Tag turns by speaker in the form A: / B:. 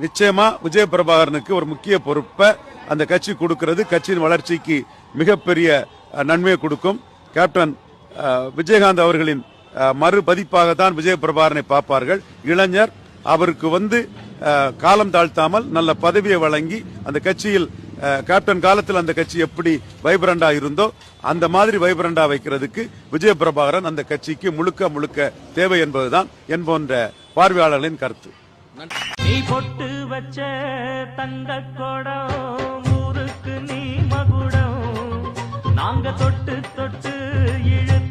A: நிச்சயமா விஜய பிரபாகரனுக்கு ஒரு முக்கிய பொறுப்பை அந்த கட்சி கொடுக்கிறது. கட்சியின் வளர்ச்சிக்கு மிகப்பெரிய நன்மையை கொடுக்கும். கேப்டன் விஜயகாந்த் அவர்களின் மறுபதிப்பாக தான் விஜய பிரபாகரனை பார்ப்பார்கள். இளைஞர், அவருக்கு காலம் தாழ்த்தாமல் நல்ல பதவியை வழங்கி அந்த கட்சியில் கேப்டன் காலத்தில் அந்த கட்சி எப்படி வைப்ரண்டா இருந்தோ அந்த மாதிரி வைப்ரண்டா வைக்கிறதுக்கு விஜய பிரபாகரன் அந்த கட்சிக்கு முழுக்க முழுக்க தேவை என்பதுதான் என் போன்ற பார்வையாளர்களின் கருத்து.
B: நீ பொட்டு வச்ச தங்க கொடம் ஊருக்கு நீ மகுடம் நாங்க தொட்டு தொட்டு இழுத்து